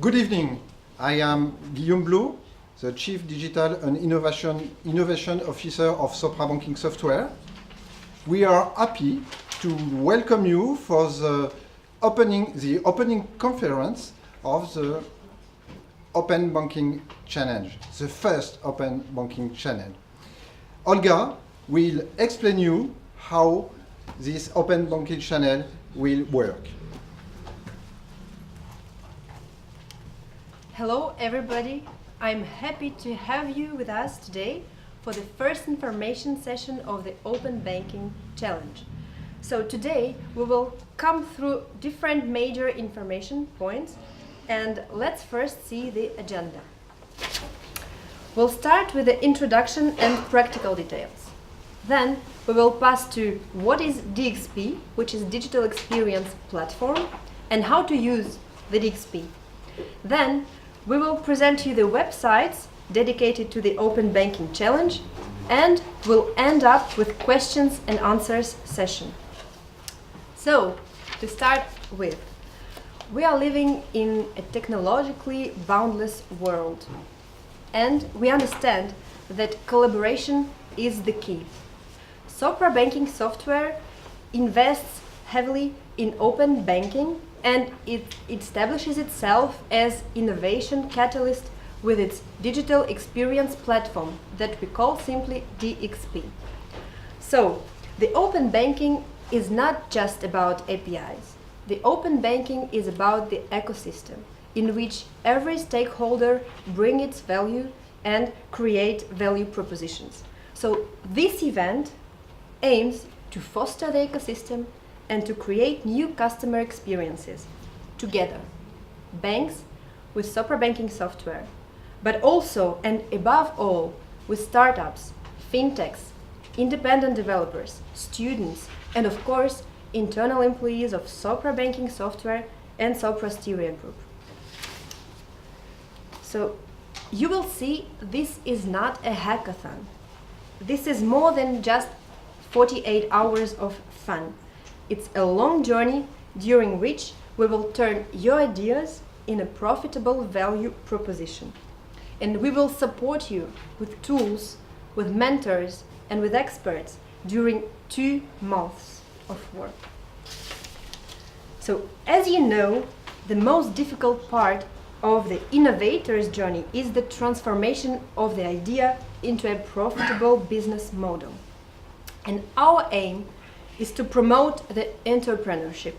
Good evening. I am Guillaume Blou, the Chief Digital and Innovation Officer of Sopra Banking Software. We are happy to welcome you for the opening conference of the Open Banking Challenge, the first Open Banking Challenge. Olga will explain you how this Open Banking Channel will work. Hello everybody, I'm happy to have you with us today for the first information session of the Open Banking Challenge. So today we will come through different major information points, and let's first see the agenda. We'll start with the introduction and practical details. Then we will pass to what is DXP, which is Digital Experience Platform, and how to use the DXP. Then we will present you the websites dedicated to the Open Banking Challenge, and we'll end up with questions and answers session. So, to start with, we are living in a technologically boundless world, and we understand that collaboration is the key. Sopra Banking Software invests heavily in open banking, and it establishes itself as innovation catalyst with its digital experience platform that we call simply DXP. So, the open banking is not just about APIs. The open banking is about the ecosystem in which every stakeholder brings its value and create value propositions. So, this event aims to foster the ecosystem and to create new customer experiences together. Banks with Sopra Banking Software, but also and above all with startups, fintechs, independent developers, students, and of course internal employees of Sopra Banking Software and Sopra Steria Group. So you will see this is not a hackathon. This is more than just 48 hours of fun. It's a long journey during which we will turn your ideas in a profitable value proposition. And we will support you with tools, with mentors, and with experts during 2 months of work. So, as you know, the most difficult part of the innovator's journey is the transformation of the idea into a profitable business model. And our aim is to promote the entrepreneurship.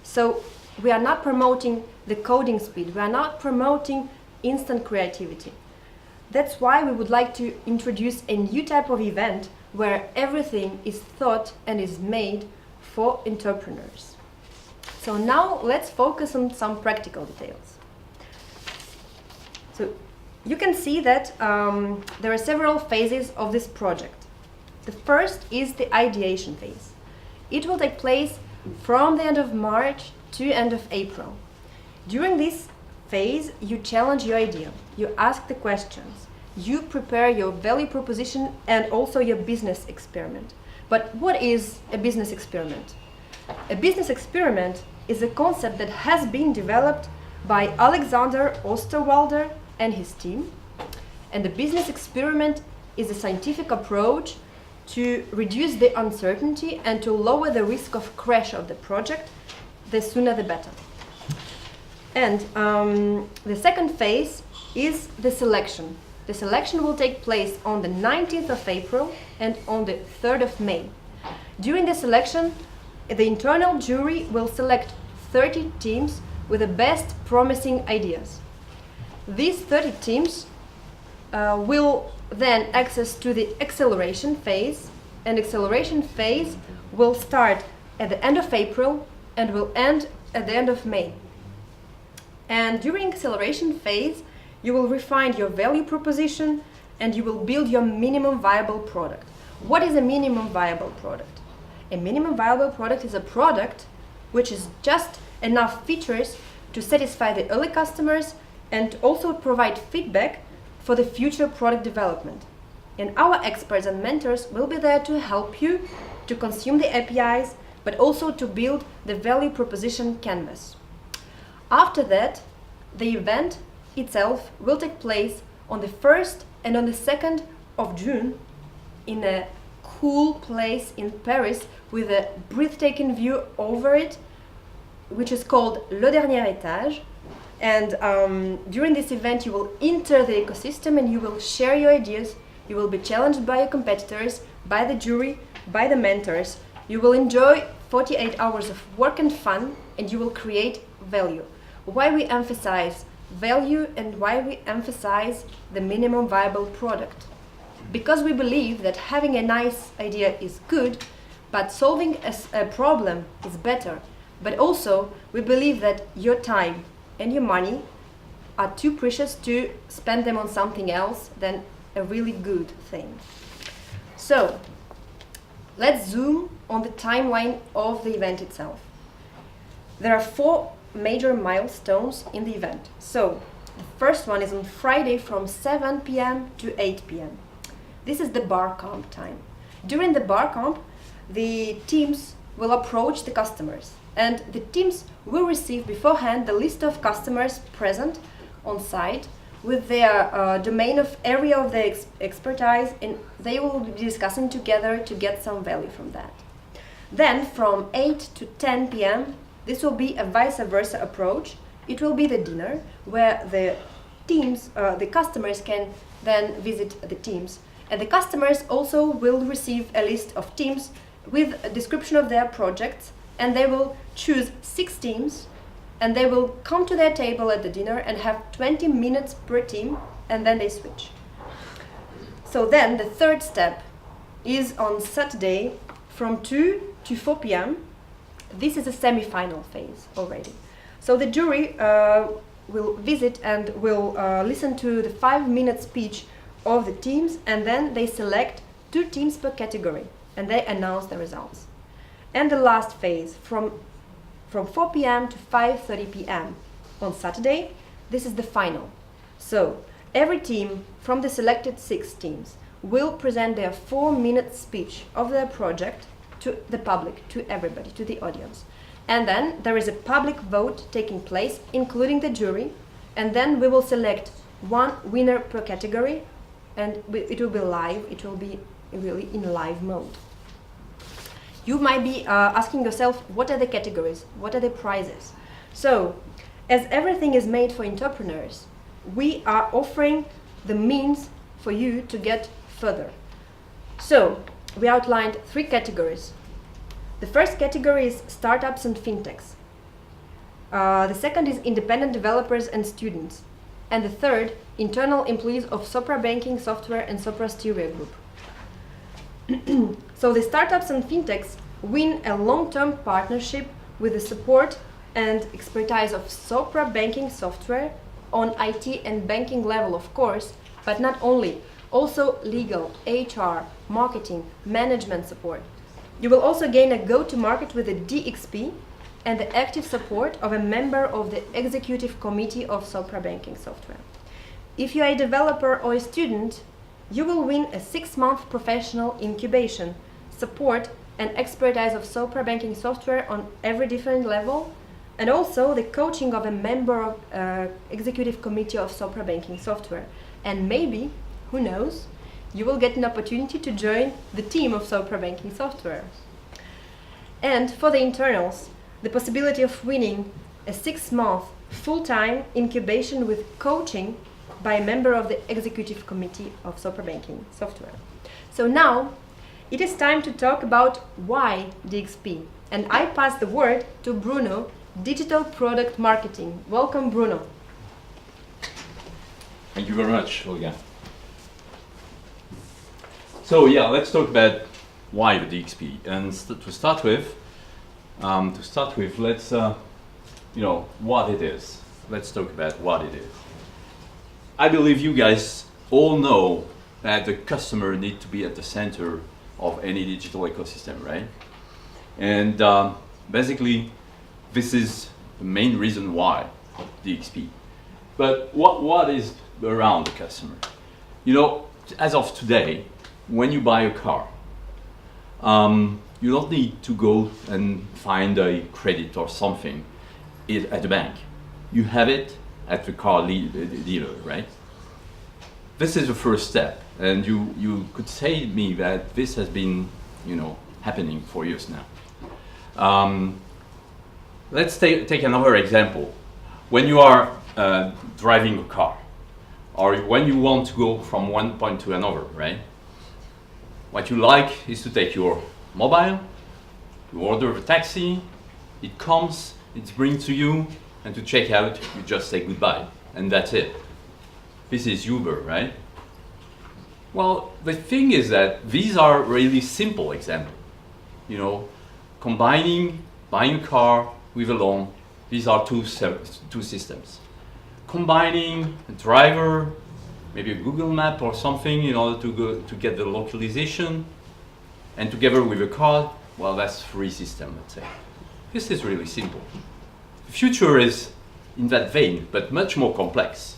So we are not promoting the coding speed, we are not promoting instant creativity. That's why we would like to introduce a new type of event where everything is thought and is made for entrepreneurs. So now let's focus on some practical details. So you can see that there are several phases of this project. The first is the ideation phase. It will take place from the end of March to end of April. During this phase, you challenge your idea, you ask the questions, you prepare your value proposition and also your business experiment. But what is a business experiment? A business experiment is a concept that has been developed by Alexander Osterwalder and his team. And the business experiment is a scientific approach to reduce the uncertainty and to lower the risk of crash of the project, the sooner the better. And the second phase is the selection. The selection will take place on the 19th of April and on the 3rd of May. During the selection, the internal jury will select 30 teams with the best promising ideas. These 30 teams will then access to the acceleration phase, and acceleration phase will start at the end of April and will end at the end of May. And during acceleration phase, you will refine your value proposition and you will build your minimum viable product. What is a minimum viable product? A minimum viable product is a product which is just enough features to satisfy the early customers and also provide feedback for the future product development. And our experts and mentors will be there to help you to consume the APIs, but also to build the value proposition canvas. After that, the event itself will take place on the 1st and on the 2nd of June in a cool place in Paris with a breathtaking view over it, which is called Le Dernier Étage. And during this event you will enter the ecosystem and you will share your ideas, you will be challenged by your competitors, by the jury, by the mentors. You will enjoy 48 hours of work and fun, and you will create value. Why we emphasize value and why we emphasize the minimum viable product? Because we believe that having a nice idea is good, but solving a problem is better. But also, we believe that your time and your money are too precious to spend them on something else than a really good thing. So, let's zoom on the timeline of the event itself. There are 4 major milestones in the event. So, the first one is on Friday from 7 p.m. to 8 p.m. This is the bar comp time. During the bar comp, the teams will approach the customers, and the teams will receive beforehand the list of customers present on site with their domain of area of their expertise, and they will be discussing together to get some value from that. Then from 8 to 10 p.m. this will be a vice versa approach. It will be the dinner where the teams, the customers can then visit the teams, and the customers also will receive a list of teams with a description of their projects, and they will choose 6 teams, and they will come to their table at the dinner and have 20 minutes per team, and then they switch. So then the third step is on Saturday from 2 to 4 p.m. This is a semi-final phase already. So the jury will visit and will listen to the 5-minute speech of the teams, and then they select 2 teams per category, and they announce the results. And the last phase from 4 p.m. to 5:30 p.m. on Saturday, this is the final. So every team from the selected 6 teams will present their 4-minute speech of their project to the public, to everybody, to the audience. And then there is a public vote taking place, including the jury, and then we will select 1 winner per category, and it will be live, it will be really in live mode. You might be asking yourself, what are the categories? What are the prizes? So, as everything is made for entrepreneurs, we are offering the means for you to get further. So, we outlined 3 categories. The first category is startups and fintechs. The second is independent developers and students. And the third, internal employees of Sopra Banking Software and Sopra Steria Group. So the startups and fintechs win a long-term partnership with the support and expertise of Sopra Banking Software on IT and banking level, of course, but not only, also legal, HR, marketing, management support. You will also gain a go-to-market with a DXP and the active support of a member of the executive committee of Sopra Banking Software. If you are a developer or a student, you will win a 6-month professional incubation, support and expertise of Sopra Banking Software on every different level, and also the coaching of a member of executive committee of Sopra Banking Software. And maybe, who knows, you will get an opportunity to join the team of Sopra Banking Software. And for the internals, the possibility of winning a 6-month full-time incubation with coaching by a member of the executive committee of Sopra Banking Software. So now, it is time to talk about why DXP. And I pass the word to Bruno, Digital Product Marketing. Welcome, Bruno. Thank you very much, Olga. So yeah, let's talk about why the DXP. And to start with, let's what it is. Let's talk about what it is. I believe you guys all know that the customer needs to be at the center of any digital ecosystem, right? And basically, this is the main reason why DXP. But what is around the customer? You know, as of today, when you buy a car, you don't need to go and find a credit or something at the bank. You have it at the car dealer, right? This is the first step, and you could say to me that this has been, happening for years now. Let's take another example. When you are driving a car, or when you want to go from one point to another, right? What you like is to take your mobile, you order the taxi, it comes, it's bring to you, and to check out, you just say goodbye, and that's it. This is Uber, right? Well, the thing is that these are really simple examples. Combining buying a car with a loan, these are two systems. Combining a driver, maybe a Google map or something in order to get the localization, and together with a card, well, that's three systems, let's say. This is really simple. The future is in that vein, but much more complex.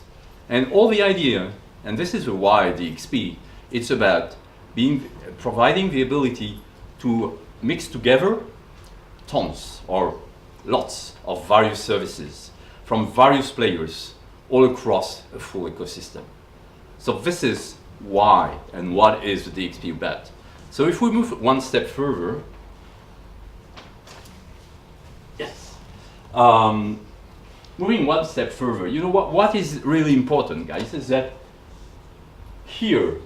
And all the idea, and this is why DXP, it's about providing the ability to mix together tons or lots of various services from various players all across a full ecosystem. So this is why and what is the DXP about. So if we move one step further, yes. Moving one step further, what is really important, guys, is that here,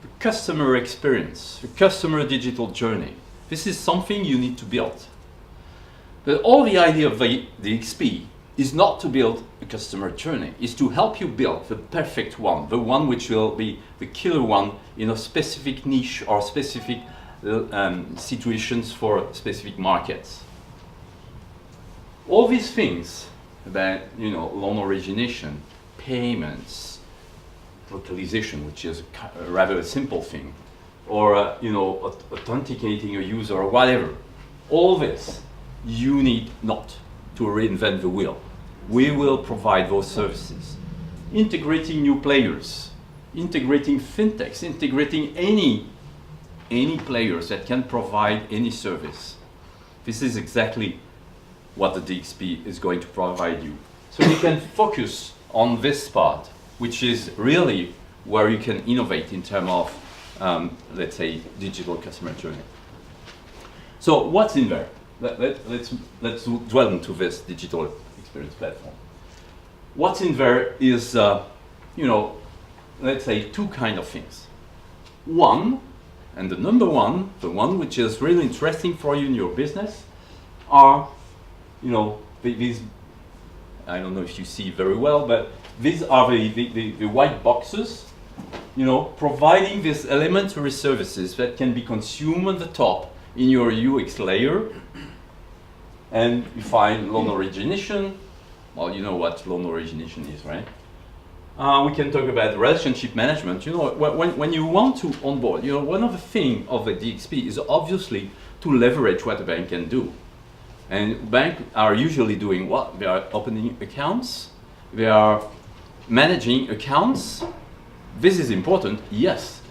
the customer experience, the customer digital journey, this is something you need to build. But all the idea of the XP is not to build a customer journey, is to help you build the perfect one, the one which will be the killer one in a specific niche or specific situations for specific markets. All these things about loan origination, payments, localization, which is a rather simple thing, or authenticating a user or whatever, all this you need not to reinvent the wheel. We will provide those services, integrating new players, integrating fintechs, integrating any players that can provide any service. This is exactly what the DXP is going to provide you. So you can focus on this part, which is really where you can innovate in terms of, let's say, digital customer journey. So what's in there? Let's dwell into this digital experience platform. What's in there is, let's say, two kind of things. One, and the number one, the one which is really interesting for you in your business, are, these, I don't know if you see very well, but these are the white boxes, providing these elementary services that can be consumed on the top in your UX layer. And you find loan origination. Well, you know what loan origination is, right? We can talk about relationship management. When you want to onboard, one of the things of the DXP is obviously to leverage what a bank can do. And banks are usually doing what? They are opening accounts. They are managing accounts. This is important, yes.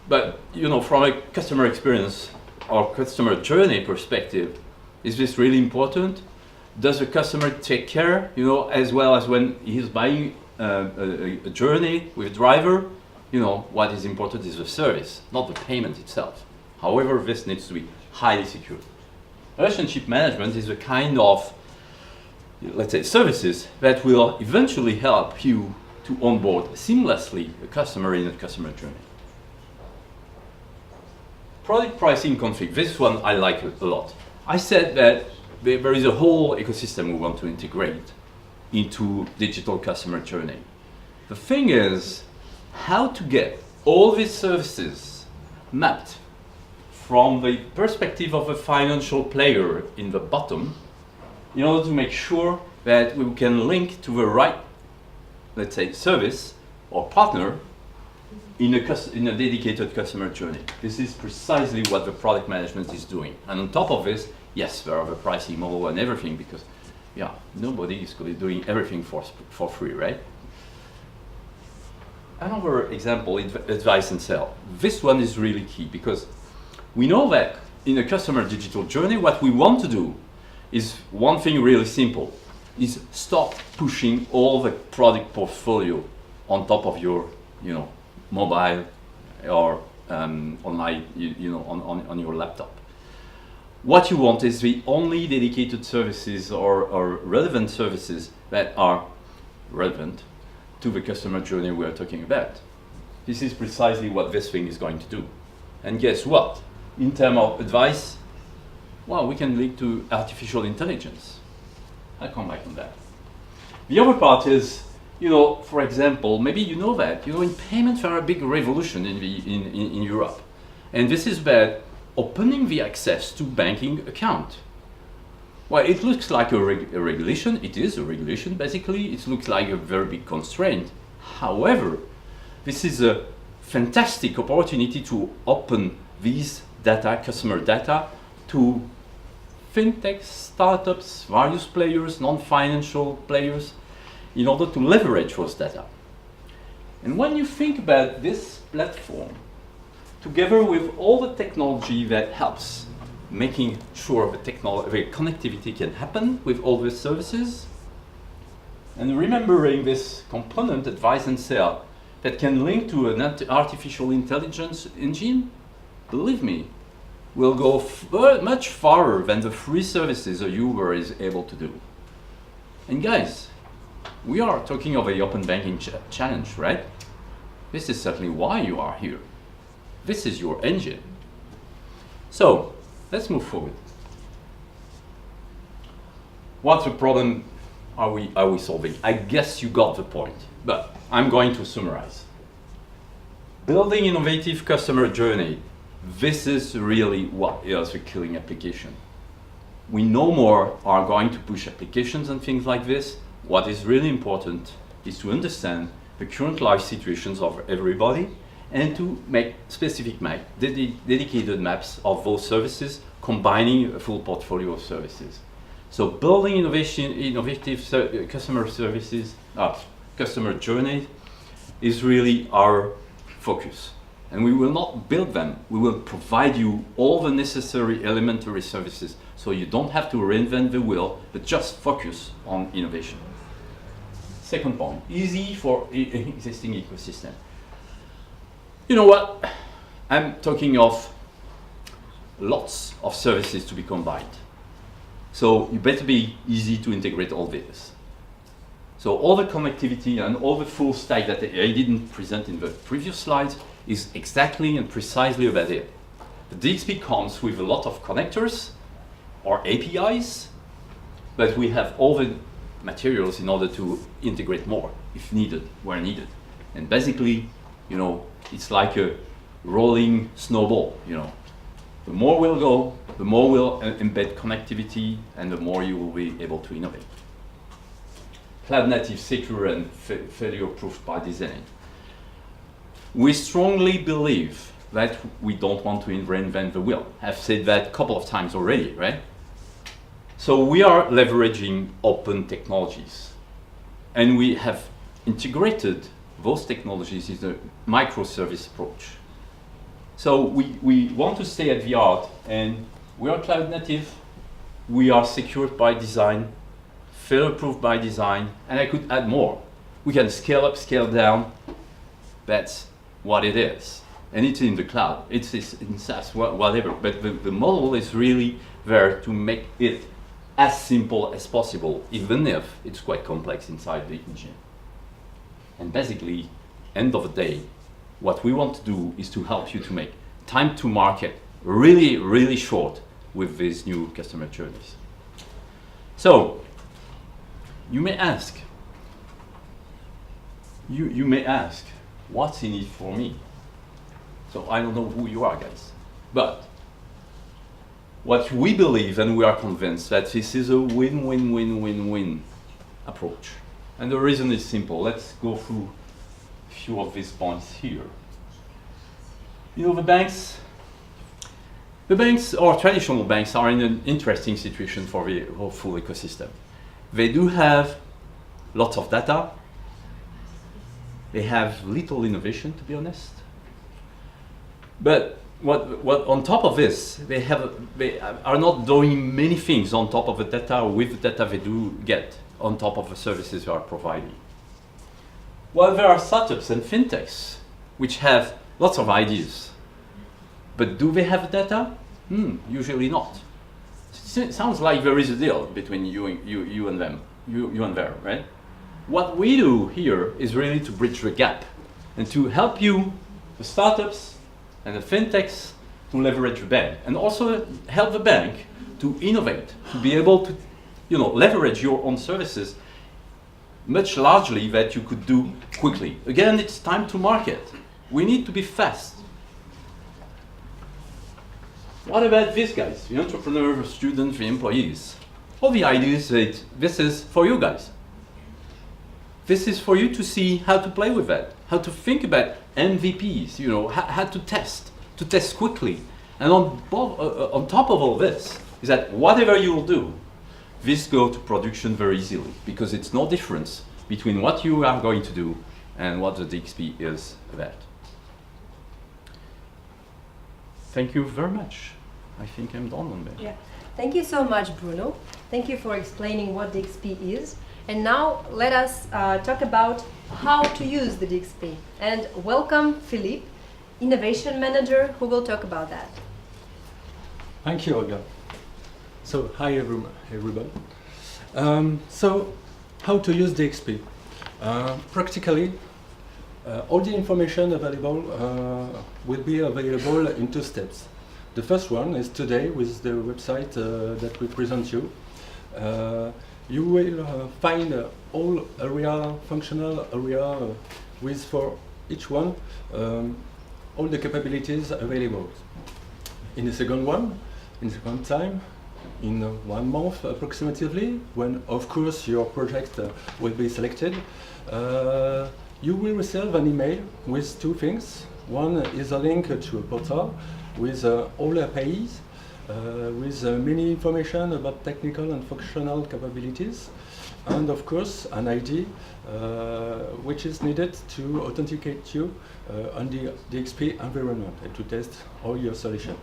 But, from a customer experience or customer journey perspective, is this really important? Does the customer take care, as well as when he's buying a journey with a driver? What is important is the service, not the payment itself. However, this needs to be highly secure. Relationship management is a kind of, let's say, services that will eventually help you to onboard seamlessly a customer in a customer journey. Product pricing config, this one I like a lot. I said that there is a whole ecosystem we want to integrate into digital customer journey. The thing is how to get all these services mapped from the perspective of a financial player in the bottom in order to make sure that we can link to the right, let's say, service or partner in a dedicated customer journey. This is precisely what the product management is doing. And on top of this, yes, there are the pricing model and everything, because nobody is doing everything for free, right? Another example, advice and sell. This one is really key because we know that in a customer digital journey, what we want to do is one thing really simple. is stop pushing all the product portfolio on top of your, mobile or online, on your laptop. What you want is the only dedicated services or relevant services that are relevant to the customer journey we are talking about. This is precisely what this thing is going to do. And guess what? In terms of advice, well, we can link to artificial intelligence. I'll come back on that. The other part is, for example, maybe you know that, in payments are a big revolution in Europe. And this is about opening the access to banking account. Well, it looks like a regulation. It is a regulation, basically. It looks like a very big constraint. However, this is a fantastic opportunity to open these data, customer data, to fintechs, startups, various players, non-financial players, in order to leverage those data. And when you think about this platform, together with all the technology that helps making sure the connectivity can happen with all these services, and remembering this component, advice and sale, that can link to an artificial intelligence engine, believe me, will go much farther than the free services a Uber is able to do. And guys, we are talking of a open banking challenge, right? This is certainly why you are here. This is your engine. So, let's move forward. What the problem are we solving? I guess you got the point, but I'm going to summarize. Building innovative customer journey. This is really what is the killing application. We no more are going to push applications and things like this. What is really important is to understand the current life situations of everybody and to make specific dedicated maps of those services, combining a full portfolio of services. So building innovative customer services, customer journey is really our focus. And we will not build them, we will provide you all the necessary elementary services so you don't have to reinvent the wheel, but just focus on innovation. Second point, easy for existing ecosystem. You know what? I'm talking of lots of services to be combined. So you better be easy to integrate all this. So all the connectivity and all the full stack that I didn't present in the previous slides is exactly and precisely about it. The DXP comes with a lot of connectors or APIs, but we have all the materials in order to integrate more if needed, where needed. And basically, it's like a rolling snowball, The more we'll go, the more we'll embed connectivity and the more you will be able to innovate. Cloud native, secure and failure proof by design. We strongly believe that we don't want to reinvent the wheel. I've said that a couple of times already, right? So we are leveraging open technologies. And we have integrated those technologies in a microservice approach. So we want to stay at the art, and we are cloud native, we are secured by design, failure-proof by design, and I could add more. We can scale up, scale down. That's what it is. And it's in the cloud, it's in SaaS, whatever. But the model is really there to make it as simple as possible, even if it's quite complex inside the engine. And basically, end of the day, what we want to do is to help you to make time to market really, really short with these new customer journeys. So, you may ask, what's in it for me? So I don't know who you are, guys, but what we believe and we are convinced that this is a win-win-win-win-win approach. And the reason is simple. Let's go through a few of these points here. The banks or traditional banks are in an interesting situation for the whole full ecosystem. They do have lots of data. They have little innovation, to be honest. But what on top of this, they are not doing many things on top of the data or with the data they do get. on top of the services you are providing. Well, there are startups and fintechs which have lots of ideas, but do they have data? Usually not. It sounds like there is a deal between you and them, you and them, right? What we do here is really to bridge the gap and to help you, the startups and the fintechs, to leverage the bank, and also help the bank to innovate, to be able to, leverage your own services much largely that you could do quickly. Again, it's time to market. We need to be fast. What about these guys, the entrepreneur, the students, the employees? Well, the idea is that this is for you guys. This is for you to see how to play with that, how to think about MVPs, how to test quickly. And on top of all this, is that whatever you will do, this go to production very easily, because it's no difference between what you are going to do and what the DXP is about. Thank you very much. I think I'm done on that. Yeah. Thank you so much, Bruno. Thank you for explaining what DXP is. And now let us talk about how to use the DXP. And welcome Philippe, Innovation Manager, who will talk about that. Thank you, Olga. So, hi everybody. So, how to use DXP? Practically, all the information available will be available in 2 steps. The first one is today with the website that we present you. You will find all functional area with for each one all the capabilities available. In the second time, in 1 month approximately, when of course your project will be selected, you will receive an email with 2 things. One is a link to a portal with all APIs, with many information about technical and functional capabilities, and of course an ID which is needed to authenticate you on the DXP environment and to test all your solution.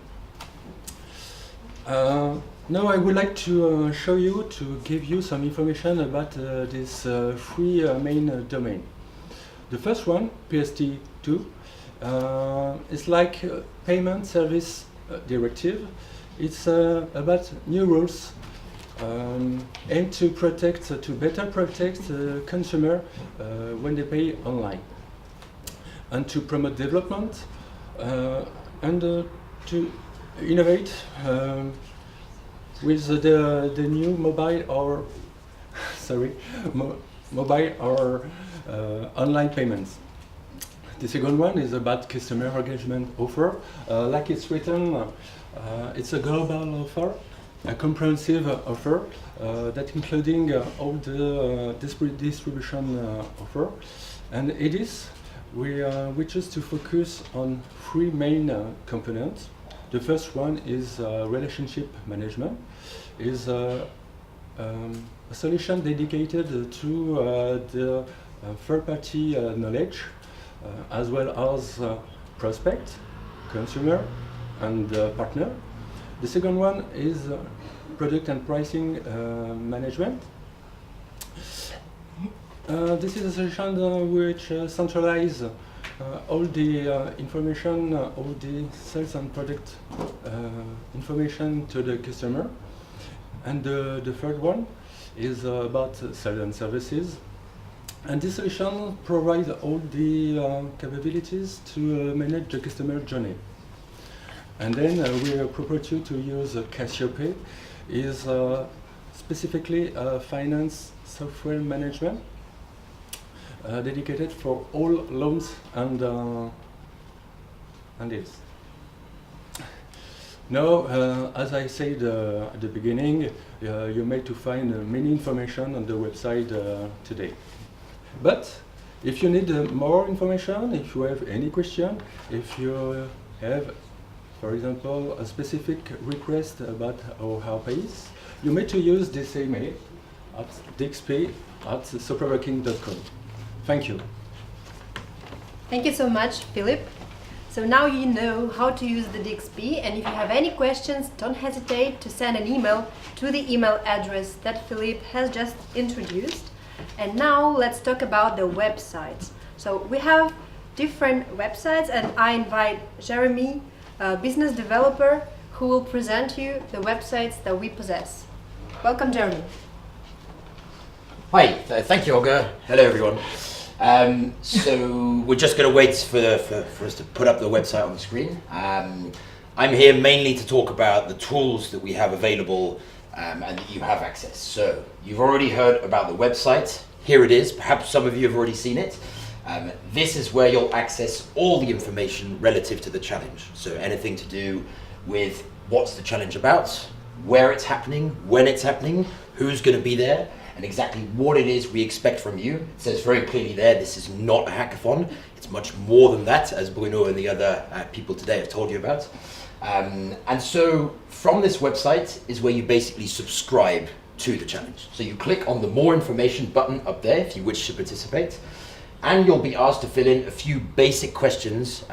Now I would like to show you, to give you some information about this 3 main domain. The first one, PST2, is like Payment Service Directive. It's about new rules aimed to better protect the consumer when they pay online, and to promote development and to innovate with the new mobile or online payments. The second one is about customer engagement offer. Like it's written, it's a global offer, a comprehensive offer that including all the distribution offer. And it is, we choose to focus on 3 main components. The first one is relationship management. Is a solution dedicated to the third-party knowledge, as well as prospect, consumer, and partner. The second one is product and pricing management. This is a solution which centralizes all the information, all the sales and product information to the customer. And the third one is about sales and services. And this solution provides all the capabilities to manage the customer journey. And then we propose you to use Cassiope, is specifically finance software management dedicated for all loans and deals. Now, as I said at the beginning, you may to find many information on the website today. But if you need more information, if you have any question, if you have, for example, a specific request about our APIs, you may to use this email at dxp@sopraworking.com. Thank you. Thank you so much, Philippe. So now you know how to use the DXP, and if you have any questions, don't hesitate to send an email to the email address that Philippe has just introduced. And now let's talk about the websites. So we have different websites, and I invite Jeremy, a business developer, who will present you the websites that we possess. Welcome, Jeremy. Hi, thank you, Olga. Hello, everyone. So we're just going to wait for us to put up the website on the screen. I'm here mainly to talk about the tools that we have available and that you have access. So you've already heard about the website. Here it is. Perhaps some of you have already seen it. This is where you'll access all the information relative to the challenge. So anything to do with what's the challenge about, where it's happening, when it's happening, who's going to be there, and exactly what it is we expect from you. It says very clearly there, this is not a hackathon. It's much more than that, as Bruno and the other people today have told you about. And so from this website is where you basically subscribe to the challenge. So you click on the more information button up there if you wish to participate, and you'll be asked to fill in a few basic questions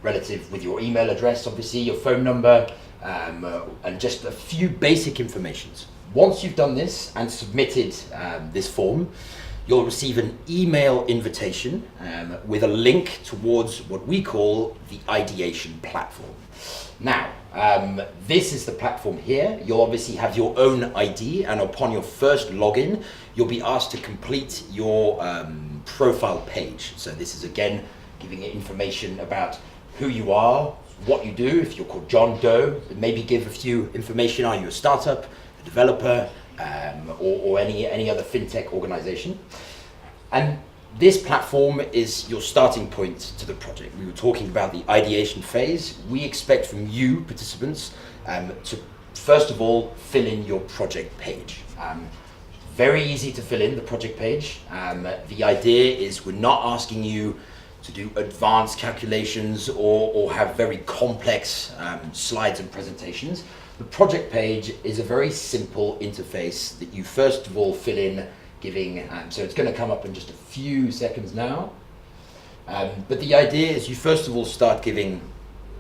relative with your email address, obviously, your phone number, and just a few basic informations. Once you've done this and submitted this form, you'll receive an email invitation with a link towards what we call the ideation platform. Now, this is the platform here. You'll obviously have your own ID, and upon your first login, you'll be asked to complete your profile page. So this is again giving it information about who you are, what you do, if you're called John Doe, maybe give a few information, are you a startup, a developer, or any other fintech organization. And this platform is your starting point to the project. We were talking about the ideation phase. We expect from you, participants, to first of all fill in your project page. Very easy to fill in the project page. The idea is we're not asking you to do advanced calculations or have very complex slides and presentations. The project page is a very simple interface that you first of all fill in, giving, so it's going to come up in just a few seconds now. But the idea is you first of all start giving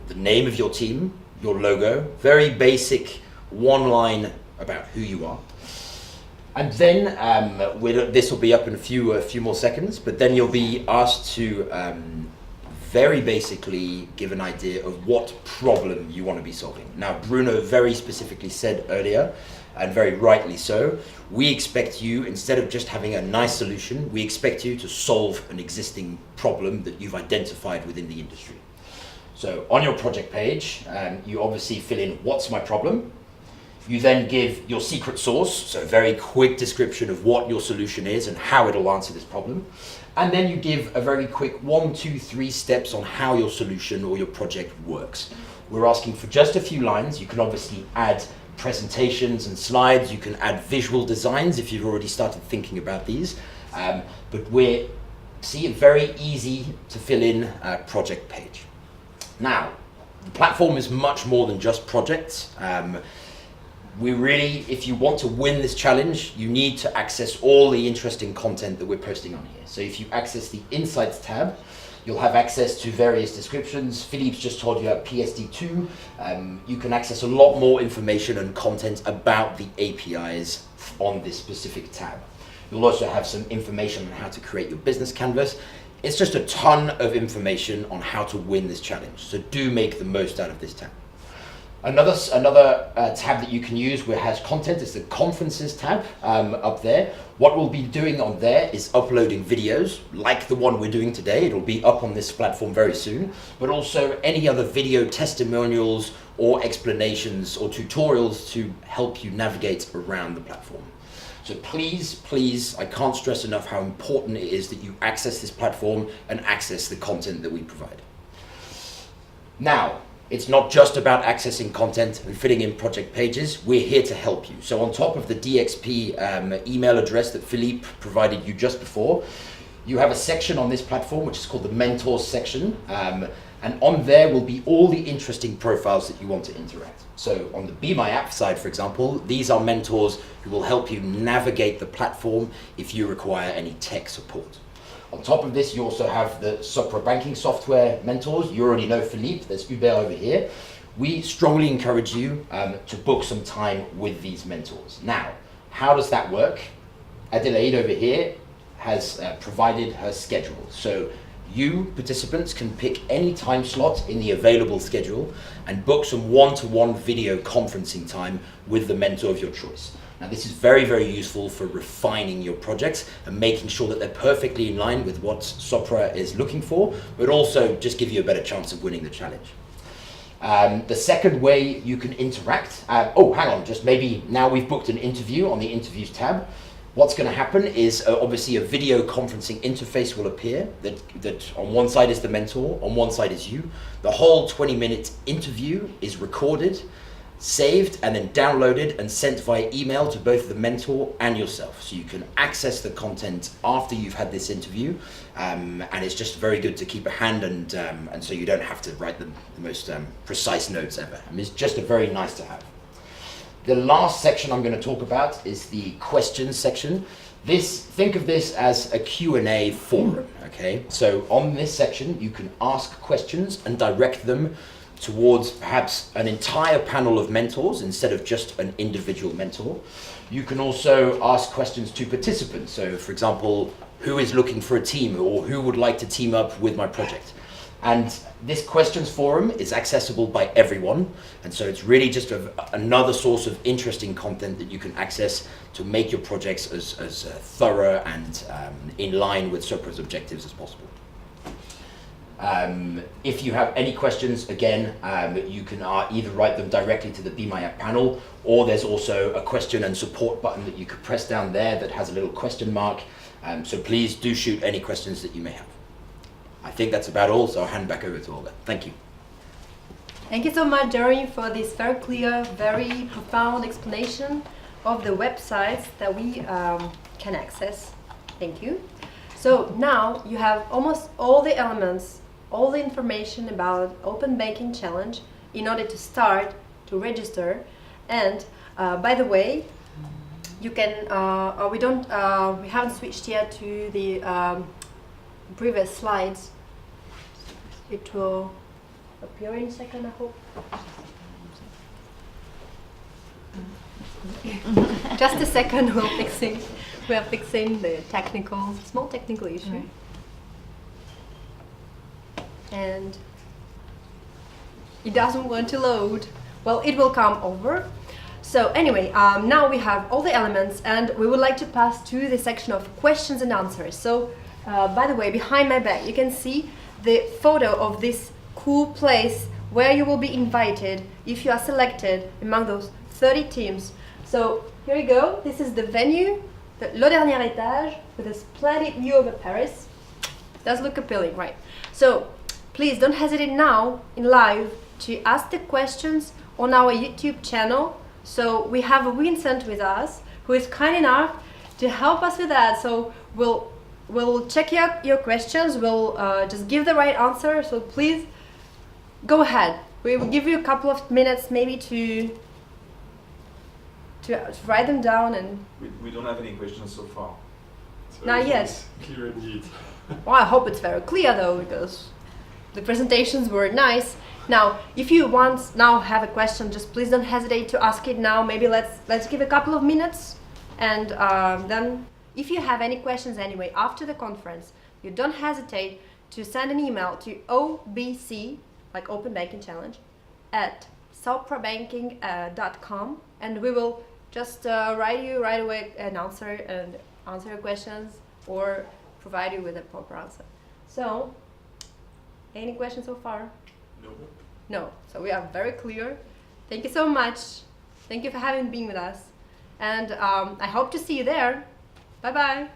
the name of your team, your logo, very basic one line about who you are. And then this will be up in a few more seconds, but then you'll be asked to very basically give an idea of what problem you want to be solving. Now, Bruno very specifically said earlier, and very rightly so, we expect you, instead of just having a nice solution, we expect you to solve an existing problem that you've identified within the industry. So on your project page, you obviously fill in what's my problem. You then give your secret sauce, so a very quick description of what your solution is and how it'll answer this problem. And then you give a very quick 1, 2, 3 steps on how your solution or your project works. We're asking for just a few lines. You can obviously add presentations and slides. You can add visual designs if you've already started thinking about these. But we're seeing very easy to fill in project page. Now, the platform is much more than just projects. If you want to win this challenge, you need to access all the interesting content that we're posting on here. So if you access the Insights tab, you'll have access to various descriptions. Philippe's just told you about PSD2. You can access a lot more information and content about the APIs on this specific tab. You'll also have some information on how to create your business canvas. It's just a ton of information on how to win this challenge. So do make the most out of this tab. Another tab that you can use where it has content is the Conferences tab up there. What we'll be doing on there is uploading videos like the one we're doing today. It'll be up on this platform very soon, but also any other video testimonials or explanations or tutorials to help you navigate around the platform. So please, I can't stress enough how important it is that you access this platform and access the content that we provide. Now, it's not just about accessing content and filling in project pages. We're here to help you. So on top of the DXP email address that Philippe provided you just before, you have a section on this platform which is called the Mentors section. And on there will be all the interesting profiles that you want to interact. So on the Be My App side, for example, these are mentors who will help you navigate the platform if you require any tech support. On top of this, you also have the Sopra banking software mentors. You already know Philippe, there's Hubert over here. We strongly encourage you to book some time with these mentors. Now, how does that work? Adelaide over here has provided her schedule. So you, participants, can pick any time slot in the available schedule and book some one-to-one video conferencing time with the mentor of your choice. Now, this is very, very useful for refining your projects and making sure that they're perfectly in line with what Sopra is looking for, but also just give you a better chance of winning the challenge. The second way you can interact, oh, hang on, just maybe now we've booked an interview on the interviews tab. What's going to happen is obviously a video conferencing interface will appear that on one side is the mentor, on one side is you. The whole 20-minute interview is recorded, saved, and then downloaded and sent via email to both the mentor and yourself. So you can access the content after you've had this interview, and it's just very good to keep a hand and so you don't have to write the most precise notes ever. I mean, it's just a very nice to have. The last section I'm going to talk about is the questions section. Think of this as a Q&A forum, okay? So on this section, you can ask questions and direct them towards perhaps an entire panel of mentors instead of just an individual mentor. You can also ask questions to participants. So for example, who is looking for a team or who would like to team up with my project? And this questions forum is accessible by everyone. And so it's really just another source of interesting content that you can access to make your projects as thorough and in line with Sopra's objectives as possible. If you have any questions, again, you can either write them directly to the Be My App panel, or there's also a question and support button that you could press down there that has a little question mark. So please do shoot any questions that you may have. I think that's about all, so I'll hand back over to Olga. Thank you. Thank you so much, Jeremy, for this very clear, very profound explanation of the websites that we can access. Thank you. So now you have almost all the elements, all the information about Open Banking Challenge in order to start to register. And by the way, you can, we haven't switched yet to the previous slides. It will appear in a second, I hope. Just a second, we are fixing the small technical issue. And it doesn't want to load. Well, it will come over. So anyway, now we have all the elements and we would like to pass to the section of questions and answers. So by the way, behind my back, you can see the photo of this cool place where you will be invited if you are selected among those 30 teams. So here you go. This is the venue, the Le Dernier Étage, with a splendid view over Paris. Does look appealing, right? So please don't hesitate now in live to ask the questions on our YouTube channel. So we have Vincent with us, who is kind enough to help us with that. So we'll check out your questions. We'll just give the right answer. So please go ahead. We will give you a couple of minutes maybe to write them down. And we don't have any questions so far. So not yet. it's clear indeed. Well, I hope it's very clear though, because the presentations were nice. Now, if you now have a question, just please don't hesitate to ask it now. Maybe let's give a couple of minutes, and then if you have any questions anyway after the conference, you don't hesitate to send an email to OBC, like Open Banking Challenge, at soprabanking.com, and we will just write you right away an answer and answer your questions or provide you with a proper answer. So, any questions so far? No. No. So we are very clear. Thank you so much. Thank you for having been with us. And I hope to see you there. Bye-bye.